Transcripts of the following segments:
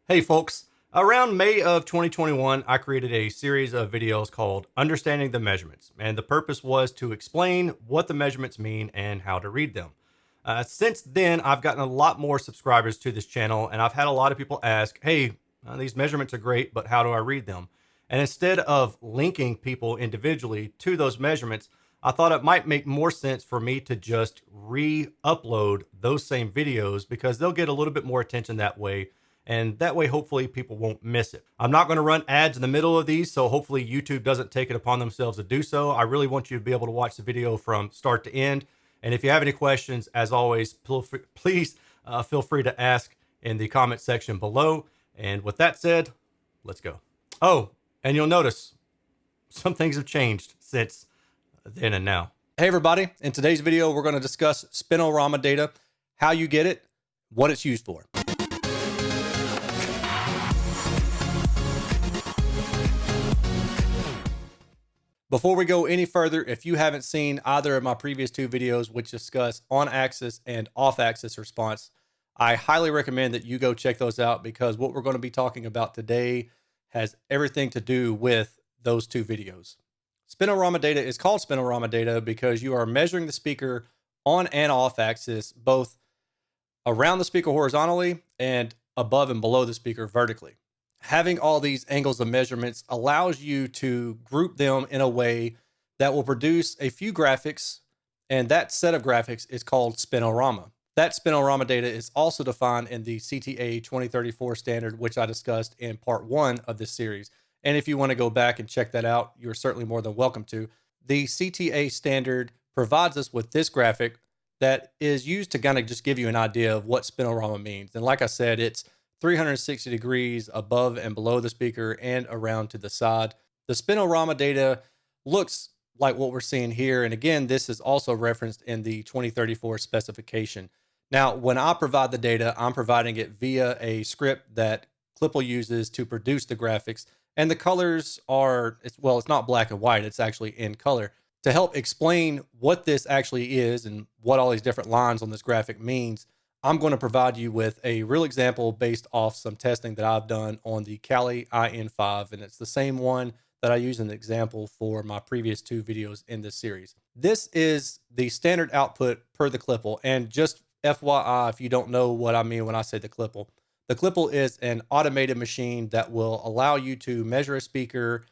Hey folks, around May of 2021, I created a series of videos called Understanding the Measurements, and the purpose was to explain what the measurements mean and how to read them. Since then, I've gotten a lot more subscribers to this channel, and I've had a lot of people ask, hey, these measurements are great, but how do I read them? And instead of linking people individually to those measurements, I thought it might make more sense for me to just re-upload those same videos because they'll get a little bit more attention that way, and that way hopefully people won't miss it. I'm not going to run ads in the middle of these, so hopefully YouTube doesn't take it upon themselves to do so. I really want you to be able to watch the video from start to end, and if you have any questions, as always, please feel free to ask in the comment section below. And with that said, let's go. Oh, and you'll notice some things have changed since then and now. Hey everybody, in today's video we're going to discuss Spinorama data, how you get it, what it's used for. Before we go any further, if you haven't seen either of my previous two videos, which discuss on-axis and off-axis response, I highly recommend that you go check those out because what we're going to be talking about today has everything to do with those two videos. Spinorama data is called Spinorama data because you are measuring the speaker on and off axis, both around the speaker horizontally and above and below the speaker vertically. Having all these angles of measurements allows you to group them in a way that will produce a few graphics, and that set of graphics is called Spinorama. That Spinorama data is also defined in the CTA 2034 standard, which I discussed in part 1 of this series. And if you want to go back and check that out, you're certainly more than welcome to. The CTA standard provides us with this graphic that is used to kind of just give you an idea of what Spinorama means. And like I said, it's 360 degrees above and below the speaker and around to the side. The Spinorama data looks like what we're seeing here. And again, this is also referenced in the 2034 specification. Now, when I provide the data, I'm providing it via a script that Klipsch uses to produce the graphics. And the colors are, it's not black and white, it's actually in color. To help explain what this actually is and what all these different lines on this graphic means, I'm going to provide you with a real example based off some testing that I've done on the Kali IN5, and it's the same one that I use as an example for my previous two videos in this series. This is the standard output per the Klipsch, and just FYI, if you don't know what I mean when I say the Klipsch is an automated machine that will allow you to measure a speaker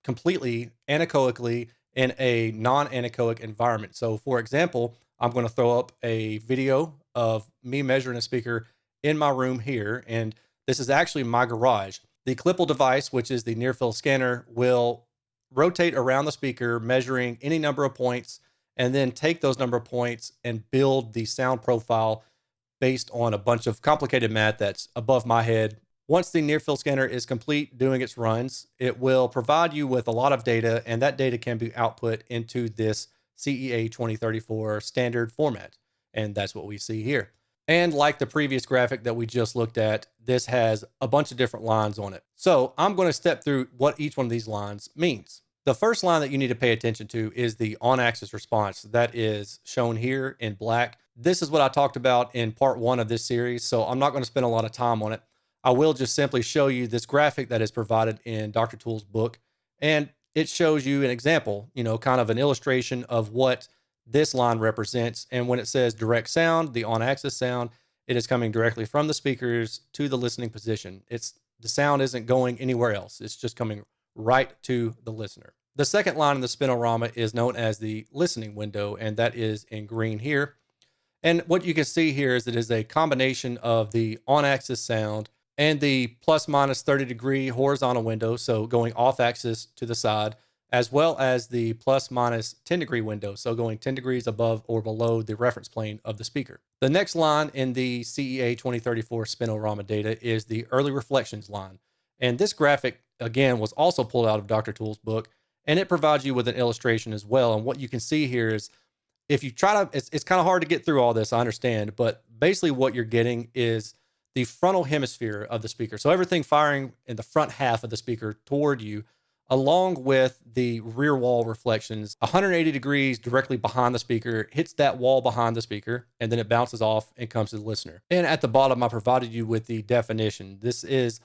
completely anechoically in a non-anechoic environment. So for example, I'm going to throw up a video of me measuring a speaker in my room here, and this is actually my garage. The Klipsch device, which is the near-field scanner, will rotate around the speaker, measuring any number of points, and then take those number of points and build the sound profile based on a bunch of complicated math that's above my head. Once the near-field scanner is complete doing its runs, it will provide you with a lot of data, and that data can be output into this CEA 2034 standard format. And that's what we see here. And like the previous graphic that we just looked at, this has a bunch of different lines on it. So I'm going to step through what each one of these lines means. The first line that you need to pay attention to is the on-axis response that is shown here in black. This is what I talked about in part 1 of this series, so I'm not going to spend a lot of time on it. I will just simply show you this graphic that is provided in Dr. Tool's book, and it shows you an example, kind of an illustration of what this line represents. And when it says direct sound, the on-axis sound, it is coming directly from the speakers to the listening position. The sound isn't going anywhere else. It's just coming right to the listener. The second line in the Spinorama is known as the listening window, and that is in green here. And what you can see here is it is a combination of the on-axis sound and the plus minus 30 degree horizontal window, so going off axis to the side, as well as the plus minus 10 degree window, so going 10 degrees above or below the reference plane of the speaker. The next line in the CEA 2034 Spinorama data is the early reflections line. And this graphic, again, was also pulled out of Dr. Tool's book, and it provides you with an illustration as well. And what you can see here is, if you try to, it's kind of hard to get through all this, I understand, but basically what you're getting is the frontal hemisphere of the speaker. So everything firing in the front half of the speaker toward you, along with the rear wall reflections. 180 degrees directly behind the speaker, hits that wall behind the speaker, and then it bounces off and comes to the listener. And at the bottom, I provided you with the definition. This is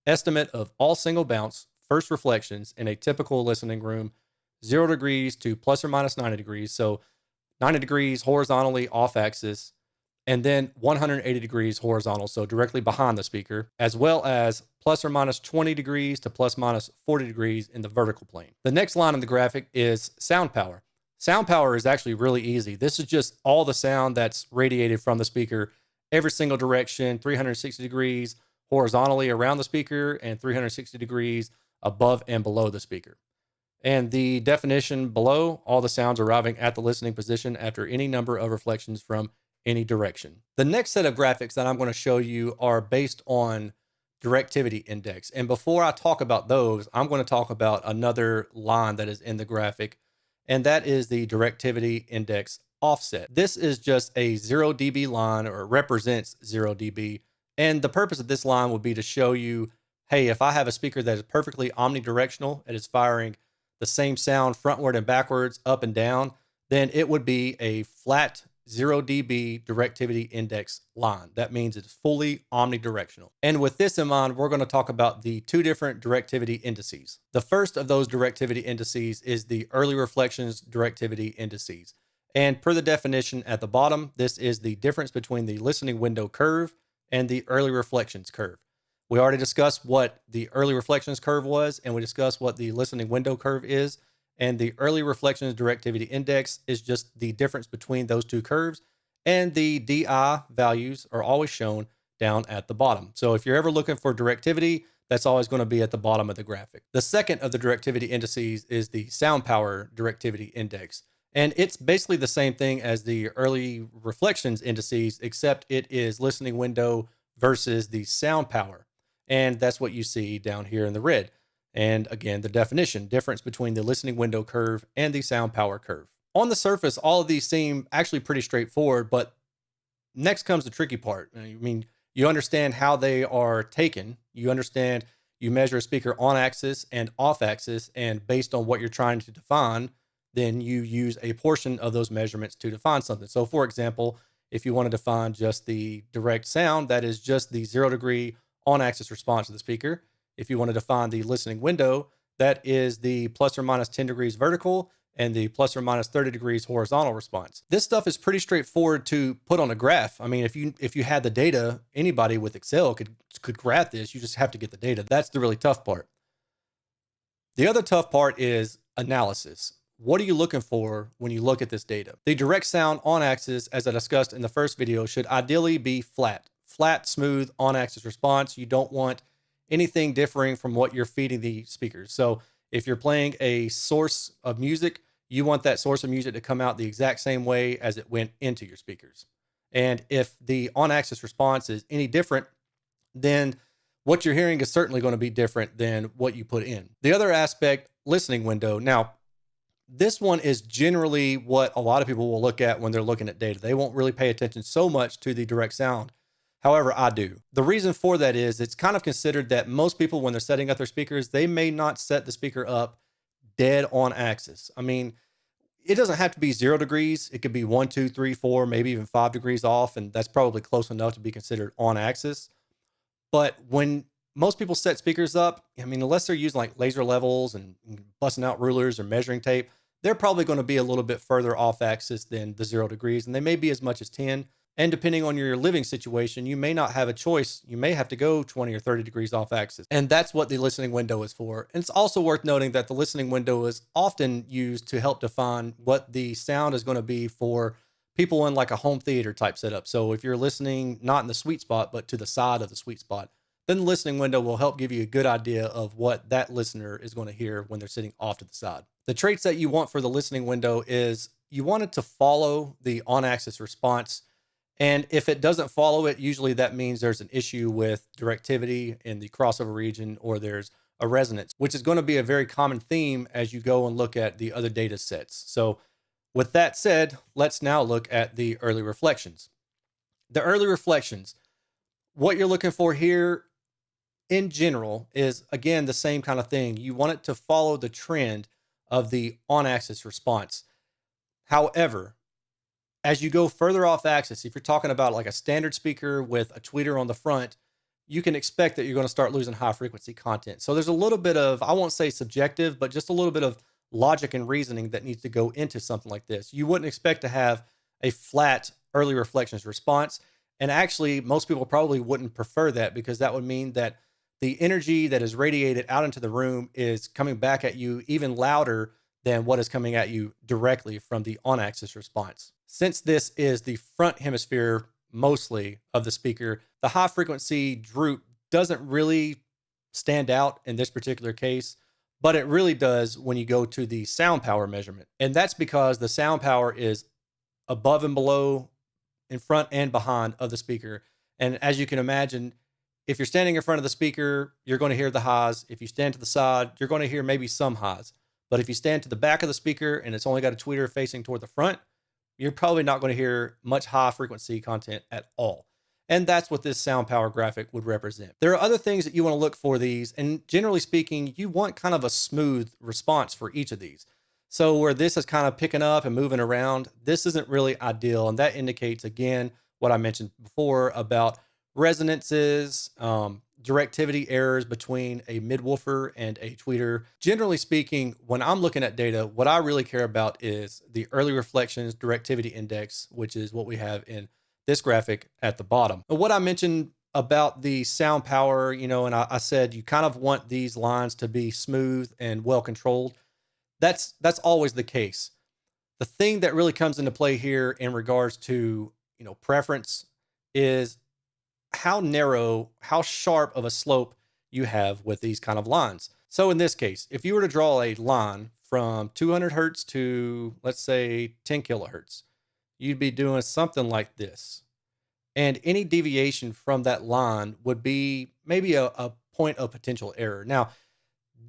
estimate of all single bounce first reflections in a typical listening room, 0 degrees to plus or minus 90 degrees. So 90 degrees horizontally off axis, and then 180 degrees horizontal, so directly behind the speaker, as well as plus or minus 20 degrees to plus minus 40 degrees in the vertical plane. The next line in the graphic is sound power. Sound power is actually really easy. This is just all the sound that's radiated from the speaker, every single direction, 360 degrees horizontally around the speaker and 360 degrees above and below the speaker. And the definition below, all the sounds arriving at the listening position after any number of reflections from any direction. The next set of graphics that I'm going to show you are based on directivity index. And before I talk about those, I'm going to talk about another line that is in the graphic, and that is the directivity index offset. This is just a 0 dB line, or it represents 0 dB. And the purpose of this line would be to show you, hey, if I have a speaker that is perfectly omnidirectional, it is firing the same sound frontward and backwards, up and down, then it would be a flat 0 dB directivity index line. That means it's fully omnidirectional. And with this in mind, we're going to talk about the two different directivity indices. The first of those directivity indices is the early reflections directivity indices. And per the definition at the bottom, this is the difference between the listening window curve and the early reflections curve. We already discussed what the early reflections curve was, and we discussed what the listening window curve is. And the early reflections directivity index is just the difference between those two curves. And the DI values are always shown down at the bottom. So if you're ever looking for directivity, that's always going to be at the bottom of the graphic. The second of the directivity indices is the sound power directivity index. And it's basically the same thing as the early reflections indices, except it is listening window versus the sound power. And that's what you see down here in the red. And again, the definition, difference between the listening window curve and the sound power curve. On the surface, all of these seem actually pretty straightforward, but next comes the tricky part. I mean, you understand how they are taken. You understand you measure a speaker on axis and off axis, and based on what you're trying to define, then you use a portion of those measurements to define something. So for example, if you want to define just the direct sound, that is just the 0 degree on-axis response of the speaker. If you want to define the listening window, that is the plus or minus 10 degrees vertical and the plus or minus 30 degrees horizontal response. This stuff is pretty straightforward to put on a graph. I mean, if you had the data, anybody with Excel could graph this. You just have to get the data. That's the really tough part. The other tough part is analysis. What are you looking for when you look at this data? The direct sound on axis, as I discussed in the first video, should ideally be flat. Flat, smooth, on-axis response. You don't want anything differing from what you're feeding the speakers. So if you're playing a source of music, you want that source of music to come out the exact same way as it went into your speakers. And if the on-axis response is any different, then what you're hearing is certainly going to be different than what you put in. The other aspect, listening window. Now, this one is generally what a lot of people will look at when they're looking at data. They won't really pay attention so much to the direct sound. However, I do. The reason for that is it's kind of considered that most people, when they're setting up their speakers, they may not set the speaker up dead on axis. I mean, it doesn't have to be 0 degrees. It could be 1, 2, 3, 4, maybe even 5 degrees off. And that's probably close enough to be considered on axis. But when most people set speakers up, I mean, unless they're using like laser levels and busting out rulers or measuring tape, they're probably going to be a little bit further off axis than the 0 degrees. And they may be as much as 10. And depending on your living situation, you may not have a choice. You may have to go 20 or 30 degrees off axis. And that's what the listening window is for. And it's also worth noting that the listening window is often used to help define what the sound is going to be for people in like a home theater type setup. So if you're listening not in the sweet spot, but to the side of the sweet spot, then the listening window will help give you a good idea of what that listener is going to hear when they're sitting off to the side. The traits that you want for the listening window is you want it to follow the on-axis response. And if it doesn't follow it, usually that means there's an issue with directivity in the crossover region, or there's a resonance, which is going to be a very common theme as you go and look at the other data sets. So with that said, let's now look at the early reflections. The early reflections, what you're looking for here, in general is, again, the same kind of thing. You want it to follow the trend of the on-axis response. However, as you go further off axis, if you're talking about like a standard speaker with a tweeter on the front, you can expect that you're going to start losing high frequency content. So there's a little bit of, I won't say subjective, but just a little bit of logic and reasoning that needs to go into something like this. You wouldn't expect to have a flat early reflections response. And actually, most people probably wouldn't prefer that, because that would mean that the energy that is radiated out into the room is coming back at you even louder than what is coming at you directly from the on-axis response. Since this is the front hemisphere mostly of the speaker, the high frequency droop doesn't really stand out in this particular case, but it really does when you go to the sound power measurement. And that's because the sound power is above and below, in front and behind of the speaker. And as you can imagine, if you're standing in front of the speaker, you're going to hear the highs. If you stand to the side, you're going to hear maybe some highs. But if you stand to the back of the speaker and it's only got a tweeter facing toward the front, you're probably not going to hear much high frequency content at all. And that's what this sound power graphic would represent. There are other things that you want to look for these, and generally speaking, you want kind of a smooth response for each of these. So where this is kind of picking up and moving around, this isn't really ideal. And that indicates, again, what I mentioned before about resonances, directivity errors between a midwoofer and a tweeter. Generally speaking, when I'm looking at data, what I really care about is the early reflections directivity index, which is what we have in this graphic at the bottom. And what I mentioned about the sound power, and I said you kind of want these lines to be smooth and well controlled. That's always the case. The thing that really comes into play here in regards to, preference is how narrow, how sharp of a slope you have with these kind of lines. So in this case, if you were to draw a line from 200 hertz to, let's say, 10 kilohertz, you'd be doing something like this. And any deviation from that line would be maybe a point of potential error. Now,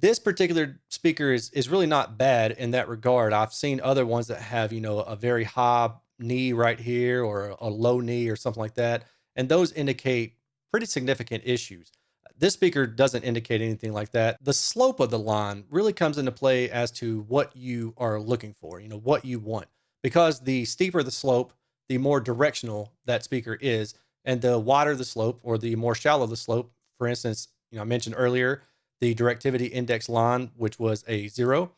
this particular speaker is really not bad in that regard. I've seen other ones that have, a very high knee right here or a low knee or something like that. And those indicate pretty significant issues. This speaker doesn't indicate anything like that. The slope of the line really comes into play as to what you are looking for, what you want. Because the steeper the slope, the more directional that speaker is. And the wider the slope or the more shallow the slope, for instance, I mentioned earlier, the directivity index line, which was a 0.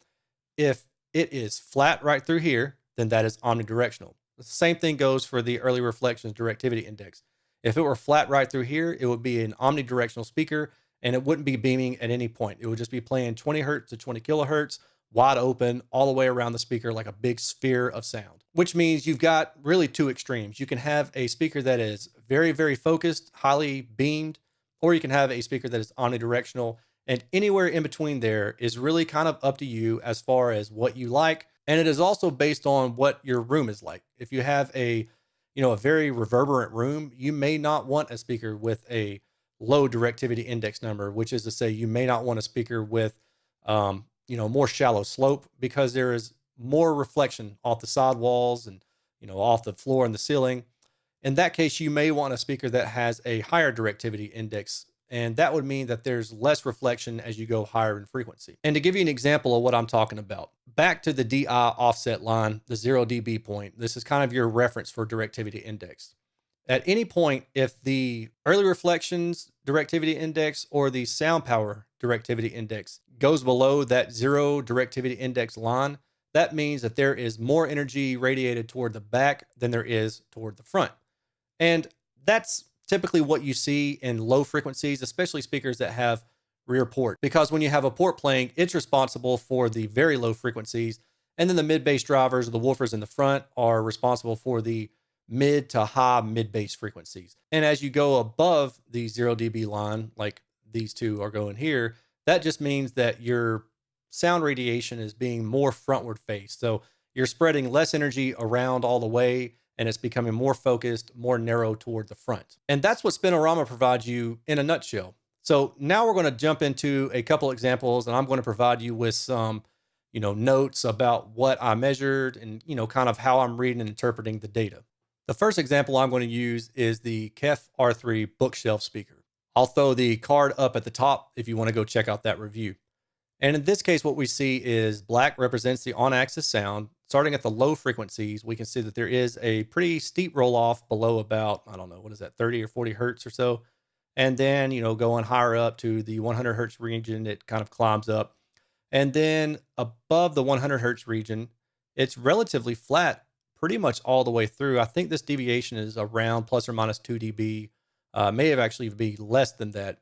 If it is flat right through here, then that is omnidirectional. The same thing goes for the early reflections directivity index. If it were flat right through here, it would be an omnidirectional speaker and it wouldn't be beaming at any point. It would just be playing 20 hertz to 20 kilohertz, wide open, all the way around the speaker like a big sphere of sound, which means you've got really two extremes. You can have a speaker that is very, very focused, highly beamed, or you can have a speaker that is omnidirectional, and anywhere in between there is really kind of up to you as far as what you like. And it is also based on what your room is like. If you have a very reverberant room, you may not want a speaker with a low directivity index number, which is to say you may not want a speaker with, more shallow slope, because there is more reflection off the side walls and, off the floor and the ceiling. In that case, you may want a speaker that has a higher directivity index, and that would mean that there's less reflection as you go higher in frequency. And to give you an example of what I'm talking about, back to the DI offset line, the 0 dB point, this is kind of your reference for directivity index. At any point, if the early reflections directivity index or the sound power directivity index goes below that 0 directivity index line, that means that there is more energy radiated toward the back than there is toward the front. And that's typically what you see in low frequencies, especially speakers that have rear port, because when you have a port playing, it's responsible for the very low frequencies. And then the mid bass drivers or the woofers in the front are responsible for the mid to high mid bass frequencies. And as you go above the 0 dB line, like these two are going here, that just means that your sound radiation is being more frontward faced. So you're spreading less energy around all the way, and it's becoming more focused, more narrow toward the front. And that's what Spinorama provides you in a nutshell. So now we're going to jump into a couple examples, and I'm going to provide you with some, notes about what I measured and, kind of how I'm reading and interpreting the data. The first example I'm going to use is the KEF R3 bookshelf speaker. I'll throw the card up at the top if you want to go check out that review. And in this case, what we see is black represents the on-axis sound. Starting at the low frequencies, we can see that there is a pretty steep roll-off below about, I don't know, what is that, 30 or 40 hertz or so. And then, going higher up to the 100 hertz region, it kind of climbs up. And then above the 100 hertz region, it's relatively flat pretty much all the way through. I think this deviation is around plus or minus 2 dB, may have actually be less than that.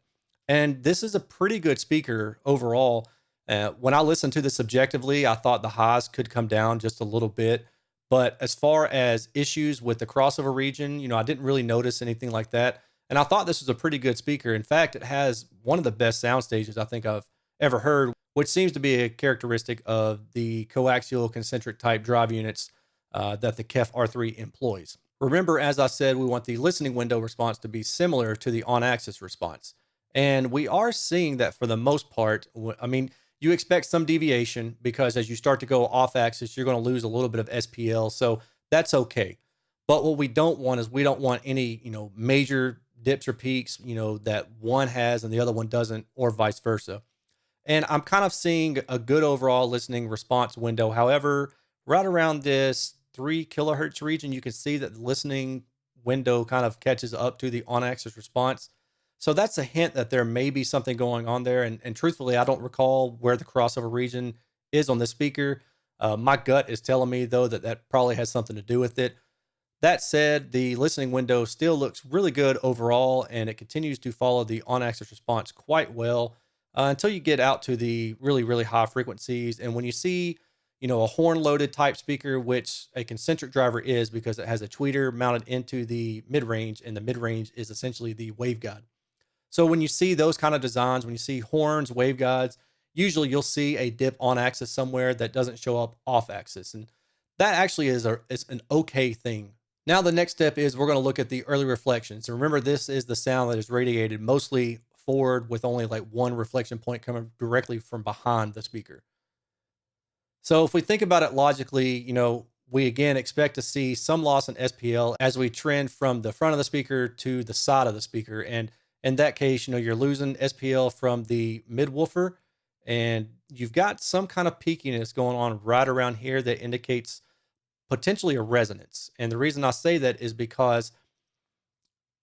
And this is a pretty good speaker overall. When I listened to this subjectively, I thought the highs could come down just a little bit. But as far as issues with the crossover region, I didn't really notice anything like that. And I thought this was a pretty good speaker. In fact, it has one of the best sound stages I think I've ever heard, which seems to be a characteristic of the coaxial concentric type drive units that the KEF R3 employs. Remember, as I said, we want the listening window response to be similar to the on-axis response. And we are seeing that for the most part. I mean, you expect some deviation because as you start to go off axis, you're going to lose a little bit of SPL. So that's okay. But what we don't want is we don't want any, major dips or peaks, that one has and the other one doesn't, or vice versa. And I'm kind of seeing a good overall listening response window. However, right around this 3 kilohertz region, you can see that the listening window kind of catches up to the on-axis response. So that's a hint that there may be something going on there. And truthfully, I don't recall where the crossover region is on this speaker. My gut is telling me, though, that probably has something to do with it. That said, the listening window still looks really good overall, and it continues to follow the on-axis response quite well until you get out to the really, really high frequencies. And when you see, a horn-loaded type speaker, which a concentric driver is because it has a tweeter mounted into the mid-range, and the mid-range is essentially the waveguide. So when you see those kind of designs, when you see horns, waveguides, usually you'll see a dip on axis somewhere that doesn't show up off axis. And that actually is an okay thing. Now, the next step is we're going to look at the early reflections. And remember, this is the sound that is radiated mostly forward with only like one reflection point coming directly from behind the speaker. So if we think about it logically, we again expect to see some loss in SPL as we trend from the front of the speaker to the side of the speaker. And in that case, you're losing SPL from the mid-woofer, and you've got some kind of peakiness going on right around here that indicates potentially a resonance. And the reason I say that is because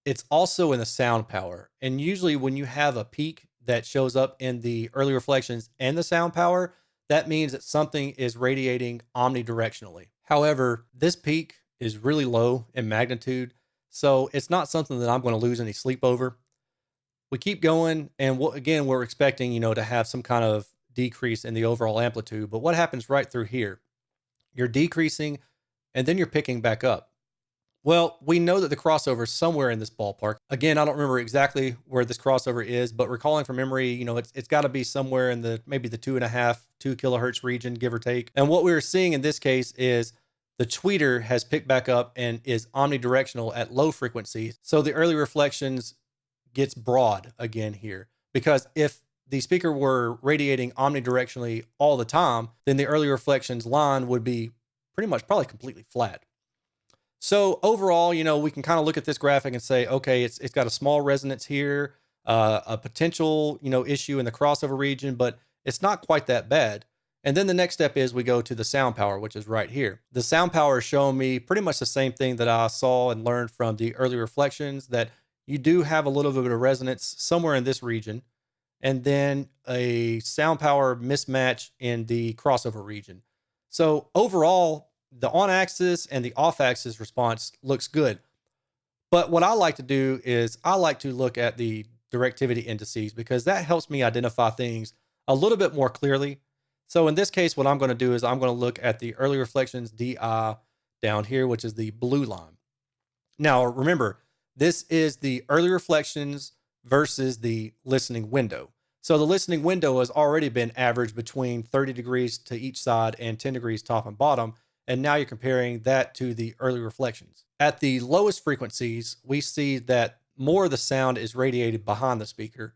it's also in the sound power. And usually when you have a peak that shows up in the early reflections and the sound power, that means that something is radiating omnidirectionally. However, this peak is really low in magnitude, so it's not something that I'm going to lose any sleep over. We keep going, and again, we're expecting, to have some kind of decrease in the overall amplitude. But what happens right through here? You're decreasing, and then you're picking back up. Well, we know that the crossover is somewhere in this ballpark. Again, I don't remember exactly where this crossover is, but recalling from memory, it's got to be somewhere in maybe the 2 kilohertz region, give or take. And what we're seeing in this case is the tweeter has picked back up and is omnidirectional at low frequencies. So the early reflections gets broad again here, because if the speaker were radiating omnidirectionally all the time, then the early reflections line would be pretty much probably completely flat. So overall, we can kind of look at this graphic and say, okay, it's got a small resonance here, a potential, issue in the crossover region, but it's not quite that bad. And then the next step is we go to the sound power, which is right here. The sound power is showing me pretty much the same thing that I saw and learned from the early reflections, that you do have a little bit of resonance somewhere in this region, and then a sound power mismatch in the crossover region. So overall, the on-axis and the off-axis response looks good. But what I like to do is I like to look at the directivity indices, because that helps me identify things a little bit more clearly. So in this case, what I'm going to do is I'm going to look at the early reflections DI down here, which is the blue line. Now, remember, this is the early reflections versus the listening window. So the listening window has already been averaged between 30 degrees to each side and 10 degrees top and bottom. And now you're comparing that to the early reflections. At the lowest frequencies, we see that more of the sound is radiated behind the speaker.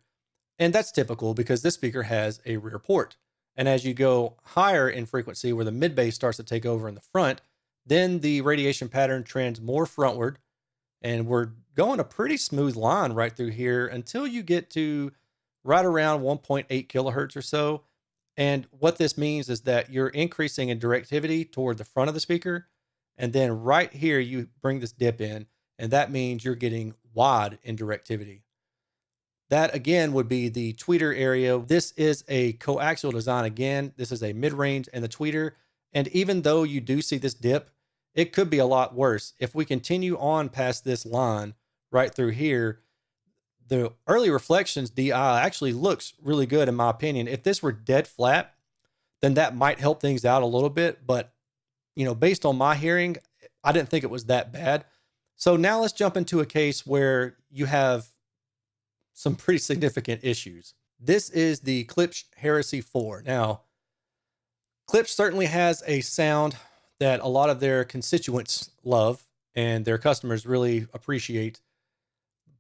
And that's typical because this speaker has a rear port. And as you go higher in frequency, where the mid bass starts to take over in the front, then the radiation pattern trends more frontward, and we're going a pretty smooth line right through here until you get to right around 1.8 kilohertz or so. And what this means is that you're increasing in directivity toward the front of the speaker. And then right here, you bring this dip in, and that means you're getting wide in directivity. That again would be the tweeter area. This is a coaxial design again. This is a mid-range and the tweeter. And even though you do see this dip, it could be a lot worse. If we continue on past this line right through here, the early reflections DI actually looks really good in my opinion. If this were dead flat, then that might help things out a little bit. But, you know, based on my hearing, I didn't think it was that bad. So now let's jump into a case where you have some pretty significant issues. This is the Klipsch Heresy 4. Now, Klipsch certainly has a sound that a lot of their constituents love and their customers really appreciate.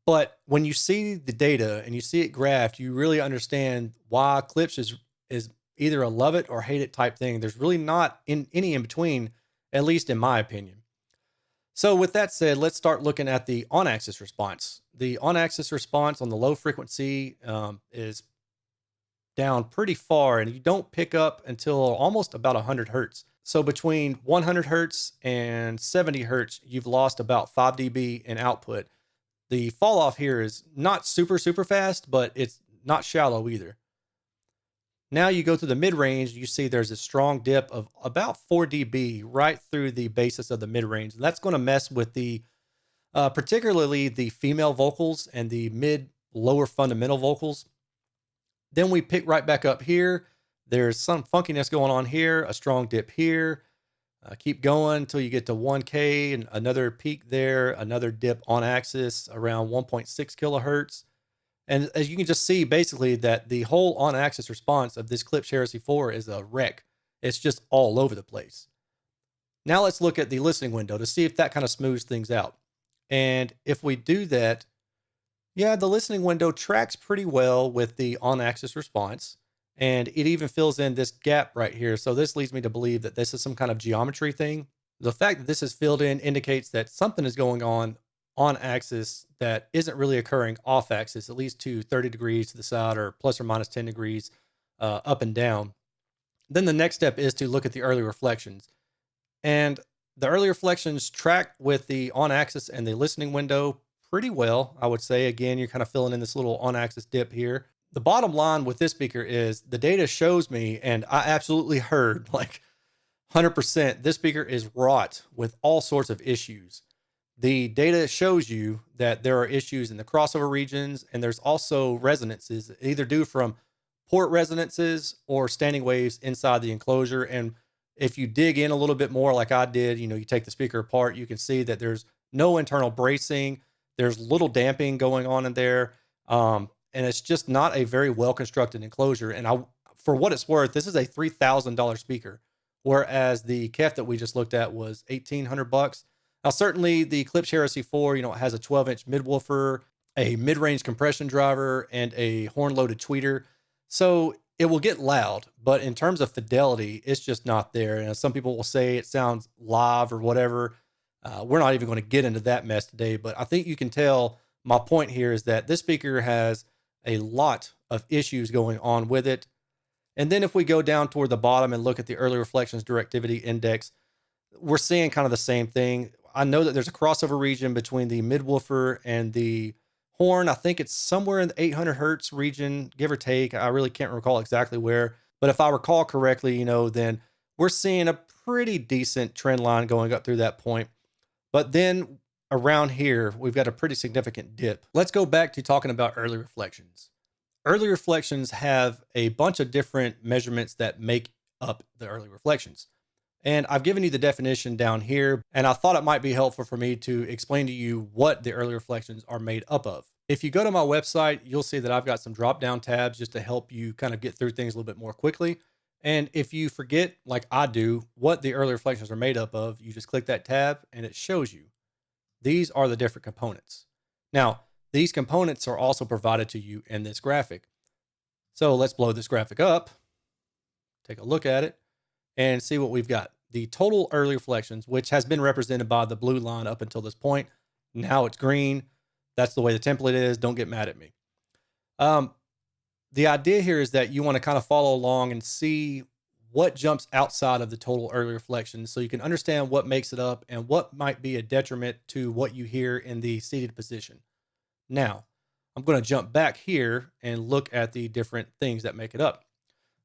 But when you see the data and you see it graphed, you really understand why Klipsch is either a love it or hate it type thing. There's really not any in between, at least in my opinion. So with that said, let's start looking at the on-axis response. The on-axis response on the low frequency is down pretty far, and you don't pick up until almost about 100 hertz. So between 100 hertz and 70 hertz, you've lost about 5 dB in output. The fall off here is not super fast, but it's not shallow either. Now you go to the mid-range, you see there's a strong dip of about 4 dB right through the basis of the mid-range. And that's going to mess with the, particularly the female vocals and the mid-lower fundamental vocals. Then we pick right back up here. There's some funkiness going on here, a strong dip here. Keep going until you get to 1K and another peak there, another dip on axis around 1.6 kilohertz. And as you can just see, basically, that the whole on-axis response of this Klipsch Heresy 4 is a wreck. It's just all over the place. Now let's look at the listening window to see if that kind of smooths things out. And if we do that, yeah, the listening window tracks pretty well with the on-axis response. And it even fills in this gap right here. So this leads me to believe that this is some kind of geometry thing. The fact that this is filled in indicates that something is going on axis that isn't really occurring off axis, at least to 30 degrees to the side or plus or minus 10 degrees up and down. Then the next step is to look at the early reflections. And the early reflections track with the on axis and the listening window pretty well, I would say. Again, you're kind of filling in this little on axis dip here. The bottom line with this speaker is the data shows me, and I absolutely heard like 100%, this speaker is wrought with all sorts of issues. The data shows you that there are issues in the crossover regions, and there's also resonances, either due from port resonances or standing waves inside the enclosure. And if you dig in a little bit more like I did, you know, you take the speaker apart, you can see that there's no internal bracing. There's little damping going on in there. And it's just not a very well-constructed enclosure. And for what it's worth, this is a $3,000 speaker, whereas the KEF that we just looked at was $1,800. Now, certainly the Klipsch Heresy 4, you know, it has a 12-inch midwoofer, a mid-range compression driver, and a horn-loaded tweeter. So it will get loud, but in terms of fidelity, it's just not there. And some people will say it sounds live or whatever. We're not even going to get into that mess today, but I think you can tell my point here is that this speaker has a lot of issues going on with it. And then if we go down toward the bottom and look at the early reflections directivity index, we're seeing kind of the same thing. I know that there's a crossover region between the midwoofer and the horn. I think it's somewhere in the 800 hertz region, give or take. I really can't recall exactly where, but if I recall correctly, you know, then we're seeing a pretty decent trend line going up through that point. But then around here, we've got a pretty significant dip. Let's go back to talking about early reflections. Early reflections have a bunch of different measurements that make up the early reflections. And I've given you the definition down here, and I thought it might be helpful for me to explain to you what the early reflections are made up of. If you go to my website, you'll see that I've got some drop-down tabs just to help you kind of get through things a little bit more quickly. And if you forget, like I do, what the early reflections are made up of, you just click that tab and it shows you. These are the different components. Now, these components are also provided to you in this graphic. So let's blow this graphic up, take a look at it, and see what we've got. The total early reflections, which has been represented by the blue line up until this point. Now it's green. That's the way the template is. Don't get mad at me. Um, the idea here is that you want to kind of follow along and see what jumps outside of the total early reflection so you can understand what makes it up and what might be a detriment to what you hear in the seated position. Now, I'm going to jump back here and look at the different things that make it up.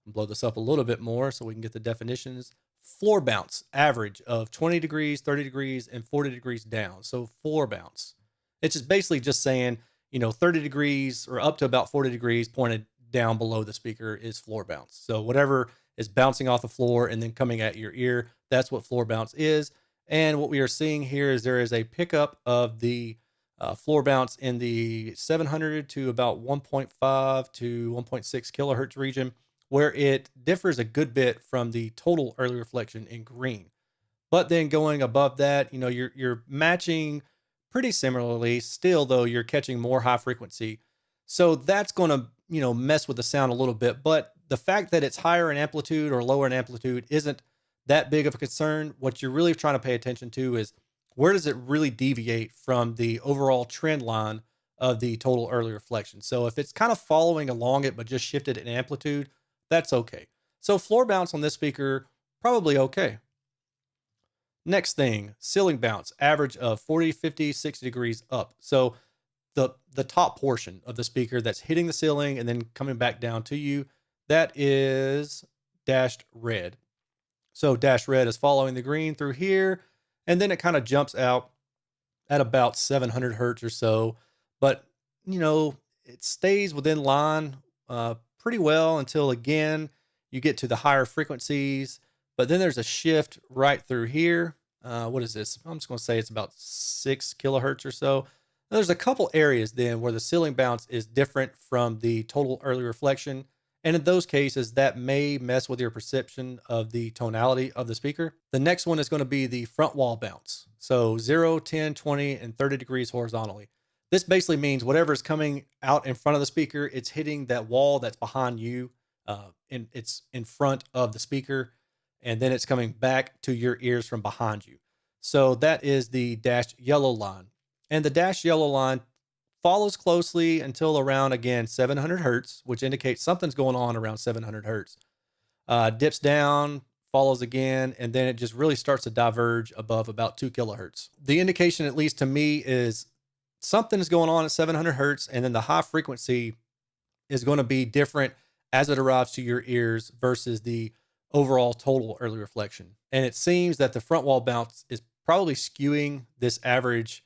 Blow this up a little bit more so we can get the definitions. Floor bounce, average of 20 degrees, 30 degrees, and 40 degrees down. So floor bounce. It's just basically just saying, 30 degrees or up to about 40 degrees pointed down below the speaker is floor bounce. So whatever is bouncing off the floor and then coming at your ear, that's what floor bounce is. And what we are seeing here is there is a pickup of the floor bounce in the 700 to about 1.5 to 1.6 kilohertz region, where it differs a good bit from the total early reflection in green. But then going above that, you're matching pretty similarly. Still, though, you're catching more high frequency. So that's going to, mess with the sound a little bit. But the fact that it's higher in amplitude or lower in amplitude isn't that big of a concern. What you're really trying to pay attention to is where does it really deviate from the overall trend line of the total early reflection. So if it's kind of following along it, but just shifted in amplitude, that's okay. So floor bounce on this speaker, probably okay. Next thing, ceiling bounce, average of 40, 50, 60 degrees up. So the top portion of the speaker that's hitting the ceiling and then coming back down to you, that is dashed red. So dashed red is following the green through here, and then it kind of jumps out at about 700 hertz or so. But, it stays within line pretty well until, again, you get to the higher frequencies. But then there's a shift right through here. What is this? I'm just going to say it's about 6 kilohertz or so. There's a couple areas then where the ceiling bounce is different from the total early reflection. And in those cases, that may mess with your perception of the tonality of the speaker. The next one is going to be the front wall bounce. So 0, 10, 20, and 30 degrees horizontally. This basically means whatever is coming out in front of the speaker, it's hitting that wall that's behind you. And it's in front of the speaker. And then it's coming back to your ears from behind you. So that is the dashed yellow line. And the dashed yellow line follows closely until around, again, 700 hertz, which indicates something's going on around 700 hertz. Dips down, follows again, and then it just really starts to diverge above about 2 kilohertz. The indication, at least to me, is something is going on at 700 hertz, and then the high frequency is going to be different as it arrives to your ears versus the overall total early reflection. And it seems that the front wall bounce is probably skewing this average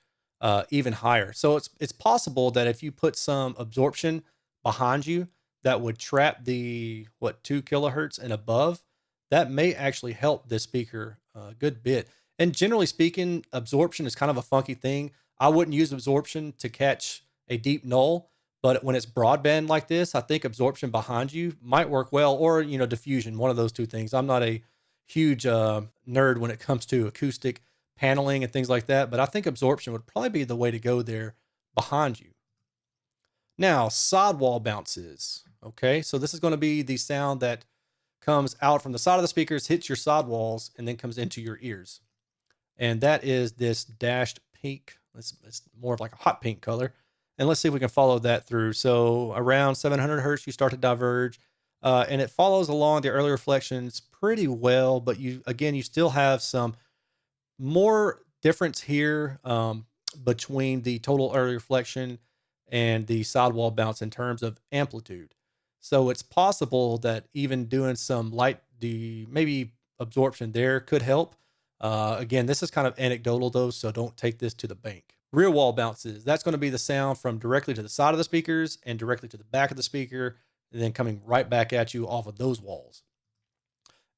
even higher. So it's possible that if you put some absorption behind you that would trap the 2 kilohertz and above, that may actually help this speaker a good bit. And generally speaking, absorption is kind of a funky thing. I wouldn't use absorption to catch a deep null, but when it's broadband like this, I think absorption behind you might work well, or diffusion, one of those two things. I'm not a huge nerd when it comes to acoustic paneling and things like that, but I think absorption would probably be the way to go there behind you. Now, sidewall bounces. Okay, so this is going to be the sound that comes out from the side of the speakers, hits your sidewalls, and then comes into your ears. And that is this dashed pink. It's more of like a hot pink color. And let's see if we can follow that through. So around 700 hertz, you start to diverge. And it follows along the early reflections pretty well, but you still have some more difference here between the total early reflection and the sidewall bounce in terms of amplitude. So it's possible that even doing some maybe absorption there could help. Again, this is kind of anecdotal though, so don't take this to the bank. Rear wall bounces, that's going to be the sound from directly to the side of the speakers and directly to the back of the speaker, and then coming right back at you off of those walls.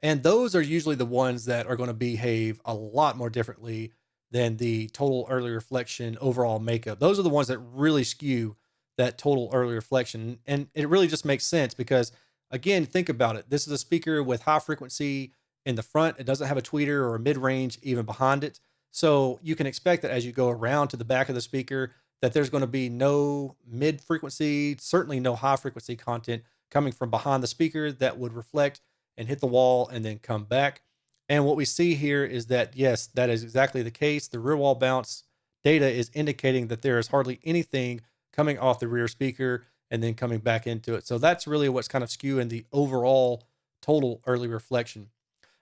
And those are usually the ones that are going to behave a lot more differently than the total early reflection overall makeup. Those are the ones that really skew that total early reflection. And it really just makes sense because, again, think about it. This is a speaker with high frequency in the front. It doesn't have a tweeter or a mid-range even behind it. So you can expect that as you go around to the back of the speaker, that there's going to be no mid-frequency, certainly no high-frequency content coming from behind the speaker that would reflect and hit the wall and then come back. And what we see here is that, yes, that is exactly the case. The rear wall bounce data is indicating that there is hardly anything coming off the rear speaker and then coming back into it. So that's really what's kind of skewing the overall total early reflection.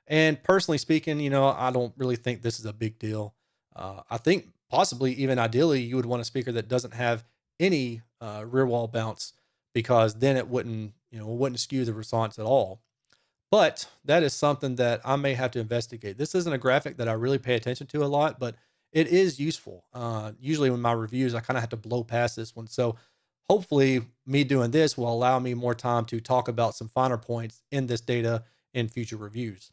And personally speaking, you know, I don't really think this is a big deal. I think possibly even ideally you would want a speaker that doesn't have any rear wall bounce, because then it wouldn't, you know, it wouldn't skew the response at all. But that is something that I may have to investigate. This isn't a graphic that I really pay attention to a lot, but it is useful. Usually when my reviews, I kind of have to blow past this one. So hopefully me doing this will allow me more time to talk about some finer points in this data in future reviews.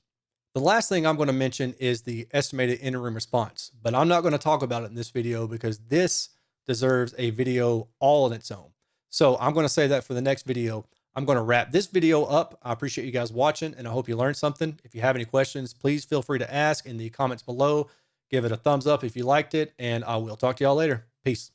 The last thing I'm going to mention is the estimated in-room response, but I'm not going to talk about it in this video because this deserves a video all on its own. So I'm going to say that for the next video. I'm going to wrap this video up. I appreciate you guys watching, and I hope you learned something. If you have any questions, please feel free to ask in the comments below. Give it a thumbs up if you liked it, and I will talk to y'all later. Peace.